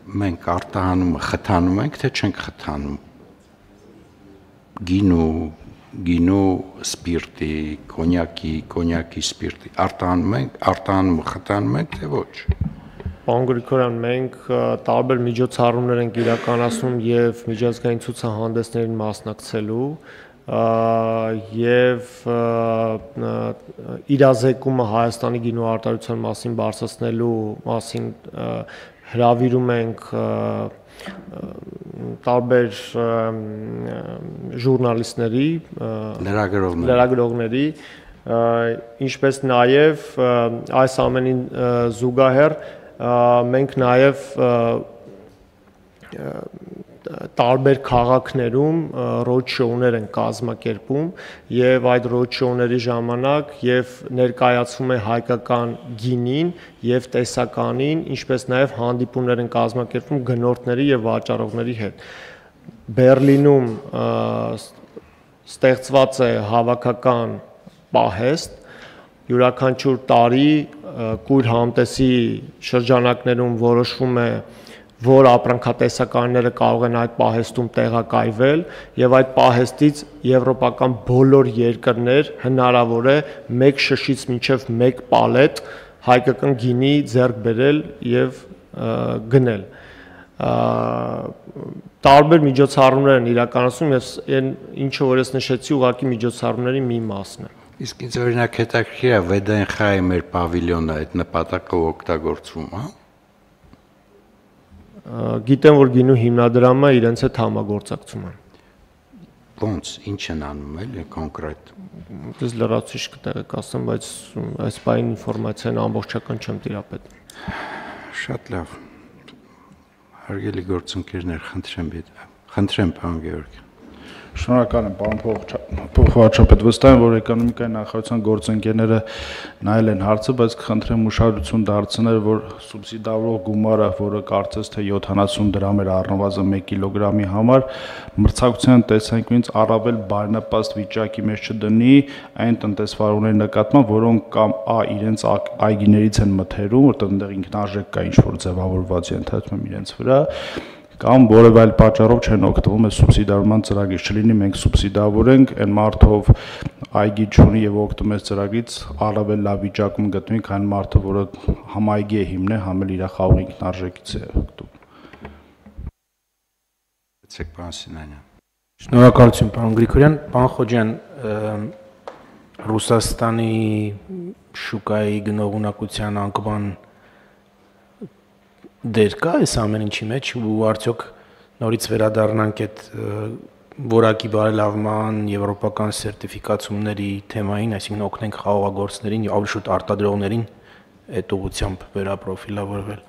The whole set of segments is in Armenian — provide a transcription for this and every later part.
մենք արտահանումը խթանում ենք, թե չենք խթանում։ Գինու սպիրտի, կոնյակի սպիրտի արտահանումը խթանում ենք, թե ոչ։ Պարոն Գրիգորյան, մենք տարբեր միջոցառումներ ենք իրականացնում եւ միջազգային ցուցահանդեսներին մասնակցելու եւ իրազեկումը Հայաստանի գինու արտադրության մասին բարձրացնելու մասին հրավիրում ենք տարբեր ժուրնալիստների, լրագրողների, ինչպես նաեւ այս ամենին զուգահեռ մենք նաև տարբեր քաղաքներում ռոադշոուներ են կազմակերպում եւ այդ ռոադշոուների ժամանակ եւ ներկայացվում է հայկական գինին եւ տեսականին, ինչպես նաեւ հանդիպումներ են կազմակերպում գնորդների եւ վաճառողների հետ։ Բերլինում ստեղծված է հավաքական պահեստ, յուրաքանչյուր տարի կույր համտեսի շրջանակներում որոշվում է, որ ապրանքատեսականները կարող են այդ պահեստում տեղակայվել եւ այդ պահեստից եվրոպական բոլոր երկրներ հնարավոր է մեկ շշից մինչեւ մեկ պալետ հայկական գինի ձեռք բերել եւ գնել։ Տարբեր միջոցառումներ են իրականացում եւ այն ինչը որ ես նշեցի ուղղակի միջոցառումների մի մասն է։ Իսկ ինձ օրինակ հետաքրքիր է VDNХ-ի մեր պավիլյոնը այդ նպատակը օգտագործվում, հա։ Գիտեմ, որ գինու հիմնադրամը իրենց հետ համագործակցում են։ Ոնց, ինչ են անում էլի կոնկրետ։ Ես լրացուցիչ կտեղեկացնեմ, բայց այս բային ինֆորմացիան ամբողջական չեմ տիրապետում։ Շատ լավ։ Հարգելի գործընկերներ, խնդրեմ, պարոն Գևորգյան։ Շնորհակալ եմ, պարոն փոխվարչապետ, վստահ եմ, որ էկոնոմիկայի նախարարության գործընկերները նայել են հարցը, բայց կխնդրեմ ուշադրություն դարձնել, որ սուբսիդավորող գումարը, որը կարծես թե 70 դրամ էր առնվազն 1 կիլոգրամի համար, մրցակցության տեսանկյունից առավել բարենպաստ վիճակի մեջ չդնի այն տնտեսվարողների նկատմամբ, որոնք կամ իրենց այգիներից են մթերում, որտեղ այնտեղ ինքնարժեք կա ինչ-որ ձևավորված ենթադրում եմ իրենց վրա, կամ որևէ այլ պատճառով չեն օգտվում այս սուբսիդավորման ծրագրից, չլինի մենք սուբսիդավորենք, այն մարդով այգի չունի եւ օգտվում է ծրագրից, առավել լավ վիճակում գտնվի, քան մարդը, որը համ այգի է հիմնել, համ էլ իր խաղող ինքնարժեքից է օգտվում։ Շնորհակալություն, պարոն Գրիգորյան, պարոն Խոջյան, Ռուսաստանի շուկայի գնողունակության անկման դեր կա այս ամեն ինչի մեջ ու արդյոք նորից վերադառնանք այդ որակի բարելավման եվրոպական սերտիֆիկացումների թեմային, այսինքն օգնենք խաղողագործներին եւ ավելի շուտ արտադրողներին այդ ուղղությամբ վերապրոֆիլավորվել։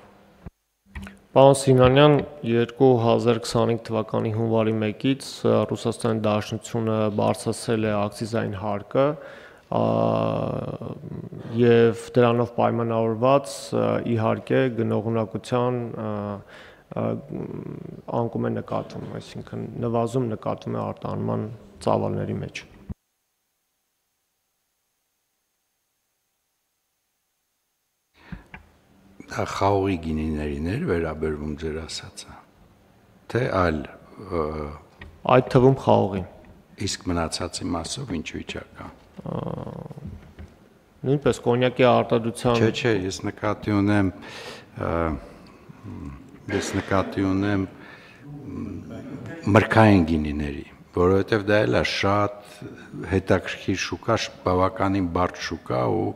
Պարոն Սինանյան, 2025 թվականի հունվարի 1-ից Ռուսաստանի Դաշնությունը բարձրացրել է ակցիզային հարկը եւ դրանով պայմանավորված իհարկե գնողունակության անկում է նկատվում, այսինքն նվազում նկատվում է արտահանման ծավալների մեջ։ Դա խաղողի գինիներին էր վերաբերվում ձեր ասածը, թե այլ այդ թվում խաղողին։ Իսկ մնացածի մասով ինչ վիճակ է։ Նույնպես կոնյակի արտադրության Չէ, ես նկատի ունեմ մրգային գինիների, որովհետև դա էլ է շատ հետաքրքիր շուկա, բավականին բարդ շուկա ու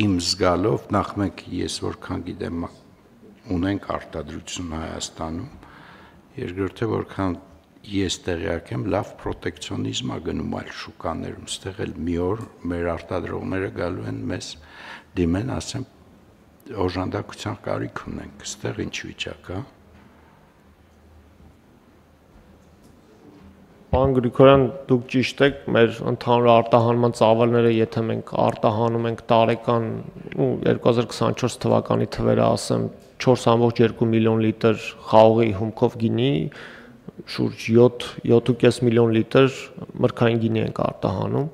իմ զգալով նախ մենք ես որքան գիտեմ ունենք արտադրություն Հայաստանում, երկրորդը որքան ես տեղյակ եմ, լավ պրոտեկցիոնիզմ է գնում այլ շուկաներում, ստեղ էլ մի օր մեր արտադրողները գալու են մեզ դիմեն, ասեմ օժանդակության կարիք ունենք, ստեղ ինչ վիճակ է։ Պարոն Գրիգորյան, դուք ճիշտ եք, մեր ընդհանուր արտահանման ծավալները, եթե մենք արտահանում ենք տարեկան 2024 թվականի թվերը ասեմ 4.2 միլիոն լիտր խաղողի հումքով գինի, շուրջ 7.5 միլիոն լիտր մրգային գինի ենք արտահանում։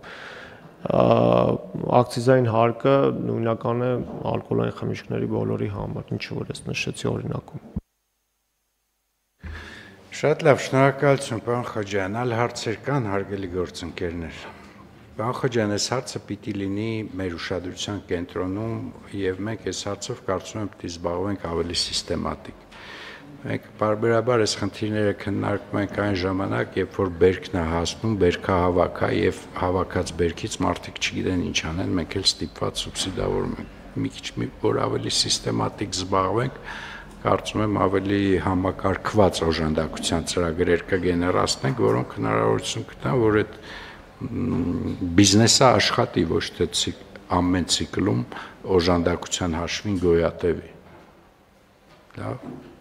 Ակցիզային հարկը նույնական է ալկոհոլային խմիչքների բոլորի համար, ինչը որ ես նշեցի օրինակում։ Շատ լավ, շնորհակալություն, պարոն Խոջյան, այլ հարցեր կան, հարգելի գործընկերներ։ Պարոն Խոջյան, այս հարցը պիտի լինի մեր ուշադրության կենտրոնում եւ մենք այս հարցով կարծում եմ պիտի զբաղվենք ավելի սիստեմատիկ։ Մենք բարբերաբար այս խնդիրները քննարկում ենք այն ժամանակ, երբ որ բերքն է հասնում, բերքահավաք է եւ հավաքած բերքից մարդիկ չգիտեն ինչ անեն, մենք էլ ստիպված սուբսիդավորում ենք։ Մի քիչ որ ավելի սիստեմատիկ զբաղվենք, կարծում եմ ավելի համակարգված օժանդակության ծրագրեր կգեներացնենք, որոնք հնարավորություն կտան, որ այդ բիզնեսը աշխատի, ոչ թե ամեն ցիկլում օժանդակության հաշվին գոյատևի։ Լավ։